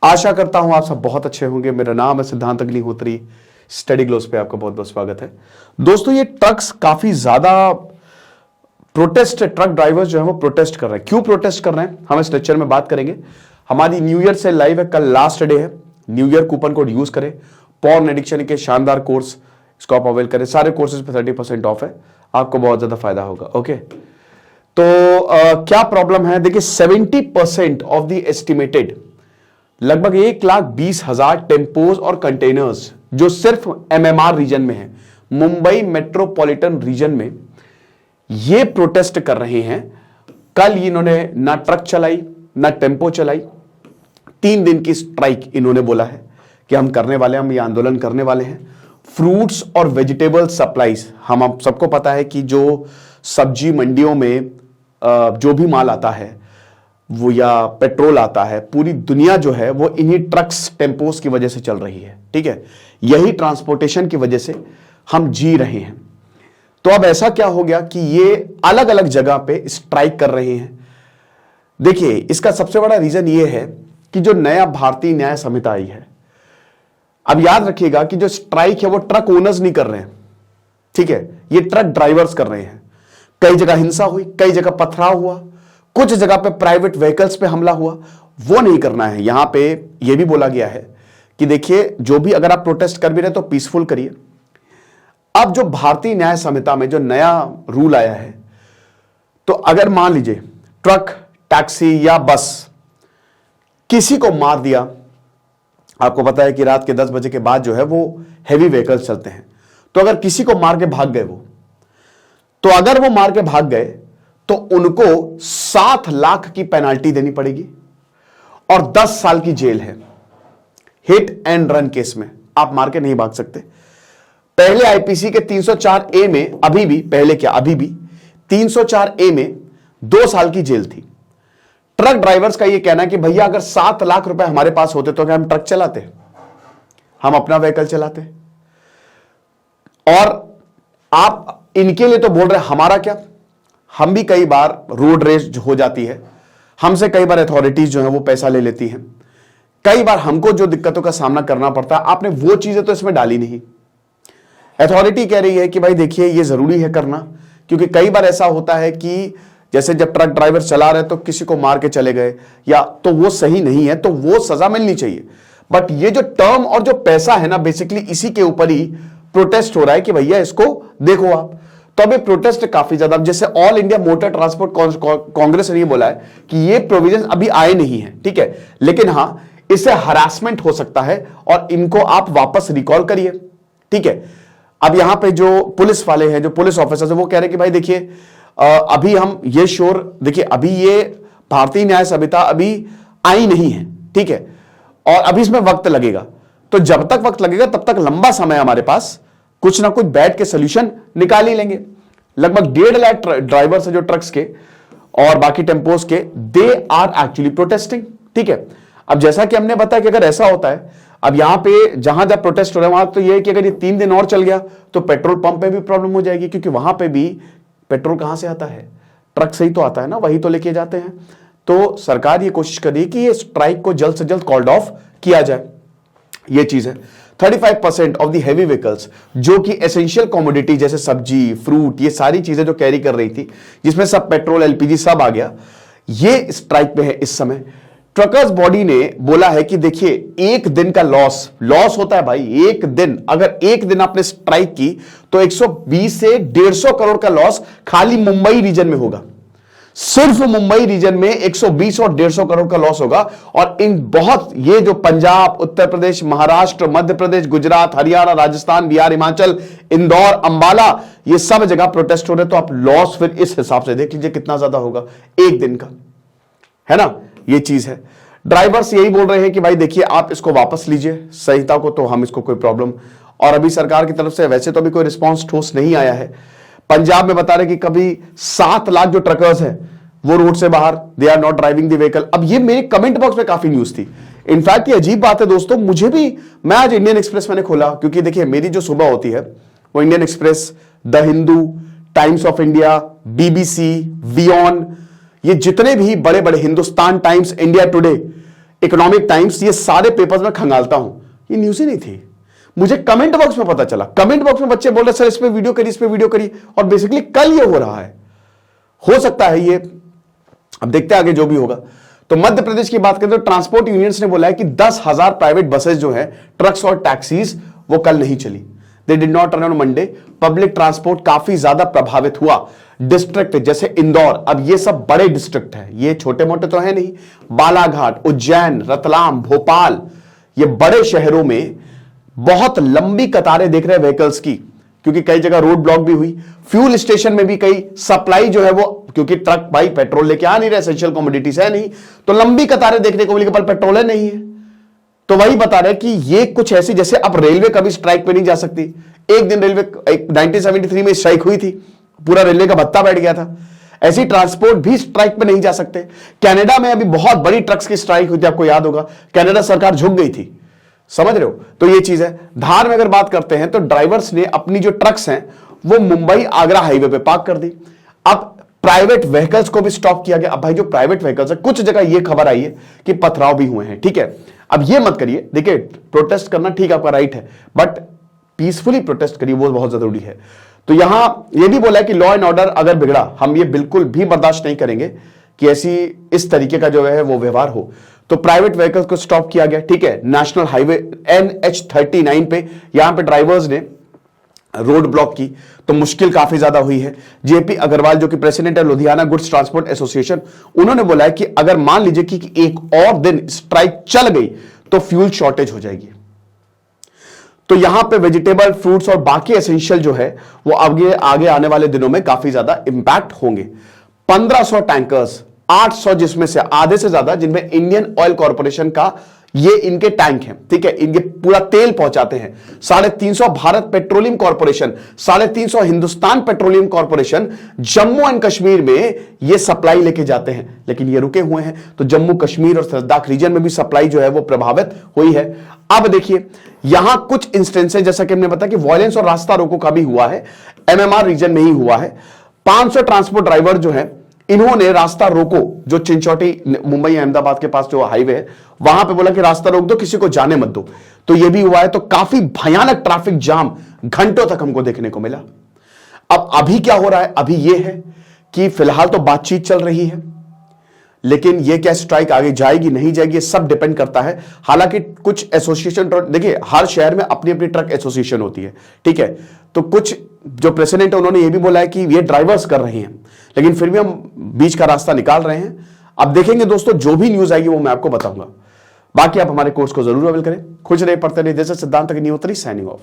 आशा करता हूं आप सब बहुत अच्छे होंगे। मेरा नाम है सिद्धांत अग्निहोत्री। स्टडी ग्लोस पे आपका बहुत बहुत स्वागत है। दोस्तों, ये ट्रक्स काफी ज्यादा प्रोटेस्ट, ट्रक ड्राइवर्स जो है वो प्रोटेस्ट कर रहे हैं। क्यों प्रोटेस्ट कर रहे हैं हम इस लेक्चर में बात करेंगे। हमारी न्यू ईयर से लाइव है, कल लास्ट डे है। New year coupon code use करें। पॉर्न एडिक्शन के शानदार कोर्स, इसको आप अवेल करें। सारे कोर्सेज पे 30% ऑफ है, आपको बहुत ज्यादा फायदा होगा। ओके, तो क्या प्रॉब्लम है, देखिए 70% ऑफ द एस्टिमेटेड लगभग 1,20,000 टेम्पोज और कंटेनर्स जो सिर्फ एमएमआर रीजन में है, मुंबई मेट्रोपॉलिटन रीजन में, ये प्रोटेस्ट कर रहे हैं। कल इन्होंने ना ट्रक चलाई ना टेम्पो चलाई, 3 दिन की स्ट्राइक इन्होंने बोला है कि हम करने वाले हैं, हम ये आंदोलन करने वाले हैं। फ्रूट्स और वेजिटेबल सप्लाईज, हम आप सबको पता है कि जो सब्जी मंडियों में जो भी माल आता है वो या पेट्रोल आता है, पूरी दुनिया जो है वो इन्हीं ट्रक्स टेम्पोस की वजह से चल रही है। ठीक है, यही ट्रांसपोर्टेशन की वजह से हम जी रहे हैं। तो अब ऐसा क्या हो गया कि ये अलग अलग जगह पे स्ट्राइक कर रहे हैं। देखिए, इसका सबसे बड़ा रीजन ये है कि जो नया भारतीय न्याय संहिता आई है, अब याद रखिएगा कि जो स्ट्राइक है वो ट्रक ओनर्स नहीं कर रहे हैं, ठीक है, ये ट्रक ड्राइवर्स कर रहे हैं। कई जगह हिंसा हुई, कई जगह पथराव हुआ, कुछ जगह पे प्राइवेट व्हीकल्स पे हमला हुआ, वो नहीं करना है। यहां पे ये भी बोला गया है कि देखिए, जो भी अगर आप प्रोटेस्ट कर भी रहे तो पीसफुल करिए। अब जो भारतीय न्याय संहिता में जो नया रूल आया है, तो अगर मान लीजिए ट्रक, टैक्सी या बस किसी को मार दिया, आपको पता है कि रात के 10 बजे के बाद जो है वो हैवी व्हीकल्स चलते हैं, तो अगर किसी को मार के भाग गए वो, तो अगर वो मार के भाग गए तो उनको 7 लाख की पेनाल्टी देनी पड़ेगी और 10 साल की जेल है। हिट एंड रन केस में आप मार के नहीं भाग सकते। पहले आईपीसी के 304A में अभी भी, पहले क्या अभी भी 304A में 2 साल की जेल थी। ट्रक ड्राइवर्स का यह कहना है कि भैया अगर 7 लाख रुपए हमारे पास होते तो क्या हम ट्रक चलाते, हम अपना व्हीकल चलाते। और आप इनके लिए तो बोल रहे हैं, हमारा क्या, हम भी कई बार रोड रेज हो जाती है, हमसे कई बार अथॉरिटीज जो है वो पैसा ले लेती हैं, कई बार हमको जो दिक्कतों का सामना करना पड़ता है, आपने वो चीजें तो इसमें डाली नहीं। अथॉरिटी कह रही है कि भाई देखिए ये जरूरी है करना, क्योंकि कई बार ऐसा होता है कि जैसे जब ट्रक ड्राइवर चला रहे तो किसी को मार के चले गए, या तो वो सही नहीं है, तो वो सजा मिलनी चाहिए। बट ये जो टर्म और जो पैसा है ना, बेसिकली इसी के ऊपर ही प्रोटेस्ट हो रहा है कि भैया इसको देखो आप। तो अभी प्रोटेस्ट काफी ज्यादा, जैसे all India motor transport Congress ने बोला है कि ये प्रोविजन अभी आए नहीं है, ठीक है, लेकिन हां इससे हरासमेंट हो सकता है और इनको आप वापस रिकॉल करिए। ठीक है, अब यहां पे जो पुलिस वाले हैं, जो पुलिस ऑफिसर्स हैं, वो कह रहे हैं कि भाई देखिए अभी हम ये श्योर, देखिए अभी ये भारतीय न्याय संहिता अभी आई नहीं है, ठीक है, और अभी इसमें वक्त लगेगा। तो जब तक वक्त लगेगा तब तक लंबा समय हमारे पास, कुछ ना कुछ बैठ के सोल्यूशन निकाल ही लेंगे। लगभग 1.5 लाख ड्राइवर्स है जो ट्रक्स के और बाकी टेम्पोस के, दे आर एक्चुअली प्रोटेस्टिंग। ठीक है, अब जैसा कि हमने बताया कि अगर ऐसा होता है, अब यहां पे जहां जब प्रोटेस्ट हो रहा है वहां तो यह है कि अगर ये 3 दिन और चल गया तो पेट्रोल पंप में भी प्रॉब्लम हो जाएगी, क्योंकि वहां पे भी पेट्रोल कहां से आता है, ट्रक से ही तो आता है ना, वही तो लेके जाते हैं। तो सरकार ये कोशिश कर रही है कि ये स्ट्राइक को जल्द से जल्द कॉल्ड ऑफ किया जाए। ये चीज है। 35% ऑफ द हैवी व्हीकल्स जो कि एसेंशियल कमोडिटी जैसे सब्जी, फ्रूट, ये सारी चीजें जो कैरी कर रही थी, जिसमें सब पेट्रोल, एलपीजी सब आ गया, ये स्ट्राइक पे है इस समय। ट्रकर्स बॉडी ने बोला है कि देखिए एक दिन का लॉस होता है भाई। एक दिन, अगर एक दिन आपने स्ट्राइक की तो 120 से 150 करोड़ का लॉस खाली मुंबई रीजन में होगा। सिर्फ मुंबई रीजन में 120 और 150 करोड़ का लॉस होगा। और इन बहुत, ये जो पंजाब, उत्तर प्रदेश, महाराष्ट्र, मध्य प्रदेश, गुजरात, हरियाणा, राजस्थान, बिहार, हिमाचल, इंदौर, अंबाला, ये सब जगह प्रोटेस्ट हो रहे, तो आप लॉस फिर इस हिसाब से देख लीजिए कितना ज्यादा होगा एक दिन का, है ना। ये चीज है। ड्राइवर्स यही बोल रहे हैं कि भाई देखिए आप इसको वापस लीजिए संहिता को, तो हम इसको कोई प्रॉब्लम, और अभी सरकार की तरफ से वैसे तो अभी कोई रिस्पांस ठोस नहीं आया है। पंजाब में बता रहे कि कभी 7 लाख जो ट्रकर्स हैं वो रोड से बाहर, they are not driving the vehicle. अब ये मेरे कमेंट बॉक्स में काफी न्यूज थी। इनफैक्ट ये अजीब बात है दोस्तों, मुझे भी, मैं आज इंडियन एक्सप्रेस मैंने खोला, क्योंकि देखिए मेरी जो सुबह होती है वो Indian Express, the Hindu, Times of India, BBC, वियॉन, ये जितने भी बड़े बड़े, Hindustan Times, India Today, Economic Times, ये सारे पेपर्स में खंगालता हूं, ये न्यूज ही नहीं थी। मुझे कमेंट बॉक्स में पता चला, कमेंट बॉक्स में बच्चे बोल रहे सर इस पे वीडियो करिए, इस पे वीडियो करिए, और बेसिकली कल ये हो रहा है। हो सकता है ये, अब देखते हैं आगे जो भी होगा। तो मध्य प्रदेश की बात करें तो ट्रांसपोर्ट यूनियंस ने बोला है कि 10,000 प्राइवेट बसेस जो है, ट्रक्स और टैक्सीज, वो कल नहीं चली। They did not run on Monday. Public transport काफी ज्यादा प्रभावित हुआ। डिस्ट्रिक्ट जैसे इंदौर, अब ये सब बड़े डिस्ट्रिक्ट है, ये छोटे मोटे तो है नहीं, बालाघाट, उज्जैन, रतलाम, भोपाल, ये बड़े शहरों में बहुत लंबी कतारें देख रहे हैं व्हीकल्स की, क्योंकि कई जगह रोड ब्लॉक भी हुई। फ्यूल स्टेशन में भी कई सप्लाई जो है वो, क्योंकि ट्रक भाई पेट्रोल लेके आ नहीं रहे, एसेंशियल कमोडिटीज है नहीं, तो लंबी कतारें देखने को मिली, पर पेट्रोल है नहीं है। तो वही बता रहे कि ये कुछ ऐसी, जैसे अब रेलवे कभी स्ट्राइक पे नहीं जा सकती। एक दिन रेलवे 1973 में स्ट्राइक हुई थी, पूरा रेलवे का भत्ता बैठ गया था। ऐसी ट्रांसपोर्ट भी स्ट्राइक पे नहीं जा सकते। कनाडा में अभी बहुत बड़ी ट्रक्स की स्ट्राइक हुई थी, आपको याद होगा, कनाडा सरकार झुक गई थी, समझ रहे हो। तो ये चीज है। धार में अगर बात करते हैं तो ड्राइवर्स ने अपनी जो ट्रक्स हैं वो मुंबई आगरा हाईवे पे पार्क कर दी। अब प्राइवेट व्हीकल्स को भी स्टॉप किया गया। अब भाई जो प्राइवेट व्हीकल्स है, कुछ जगह ये खबर आई है कि पथराव भी हुए हैं, ठीक है। अब ये मत करिए, देखिए प्रोटेस्ट करना ठीक आपका राइट है, बट पीसफुली प्रोटेस्ट करिए, वो बहुत जरूरी है। तो यहां ये भी बोला है कि लॉ एंड ऑर्डर अगर बिगड़ा, हम ये बिल्कुल भी बर्दाश्त नहीं करेंगे कि ऐसी इस तरीके का जो है वो व्यवहार हो। तो प्राइवेट व्हीकल्स को स्टॉप किया गया, ठीक है। नेशनल हाईवे NH39 पे यहां पे ड्राइवर्स ने रोड ब्लॉक की, तो मुश्किल काफी ज्यादा हुई है। जेपी अग्रवाल जो कि प्रेसिडेंट है लुधियाना गुड्स ट्रांसपोर्ट एसोसिएशन, उन्होंने बोला है कि अगर मान लीजिए कि एक और दिन स्ट्राइक चल गई तो फ्यूल शॉर्टेज हो जाएगी। तो यहां पे वेजिटेबल, फ्रूट्स और बाकी एसेंशियल जो है वो आगे आने वाले दिनों में काफी ज्यादा इंपैक्ट होंगे। 1500 टैंकर्स, 800 जिसमें से आधे से ज्यादा जिनमें इंडियन ऑयल कॉर्पोरेशन का ये इनके टैंक हैं, ठीक है, इनके पूरा तेल पहुंचाते हैं। 350 Bharat petroleum corporation, 350 Hindustan petroleum corporation Jammu and Kashmir में ये सप्लाई लेके जाते हैं, लेकिन ये रुके हुए हैं। तो जम्मू कश्मीर और लद्दाख रीजन में भी सप्लाई जो है वो प्रभावित हुई है। अब देखिए यहां कुछ इंस्टेंसेस, जैसा कि हमने बताया कि वायलेंस और रास्ता रोको का भी हुआ है, MMR रीजन में ही हुआ है। 500 ट्रांसपोर्ट ड्राइवर जो है इन्होंने रास्ता रोको, जो चिंचोटी मुंबई अहमदाबाद के पास जो हाईवे है वहां पे बोला कि रास्ता रोक दो, किसी को जाने मत दो। तो ये भी हुआ है। तो काफी भयानक ट्रैफिक जाम घंटों तक हमको देखने को मिला। अब अभी क्या हो रहा है, अभी ये है कि फिलहाल तो बातचीत चल रही है, लेकिन ये क्या स्ट्राइक आगे जाएगी नहीं जाएगी, ये सब डिपेंड करता है। हालांकि कुछ एसोसिएशन, देखिए हर शहर में अपनी अपनी ट्रक एसोसिएशन होती है, ठीक है। तो कुछ जो प्रेसिडेंट है उन्होंने ये भी बोला है कि ये ड्राइवर्स कर रहे हैं, लेकिन फिर भी हम बीच का रास्ता निकाल रहे हैं। अब देखेंगे दोस्तों, जो भी न्यूज आएगी वो मैं आपको बताऊंगा। बाकी आप हमारे कोर्स को जरूर अवेल करें। खुश रहे, पढ़ते रहे। जैसे सिद्धांत की न्यूट्री साइनिंग ऑफ।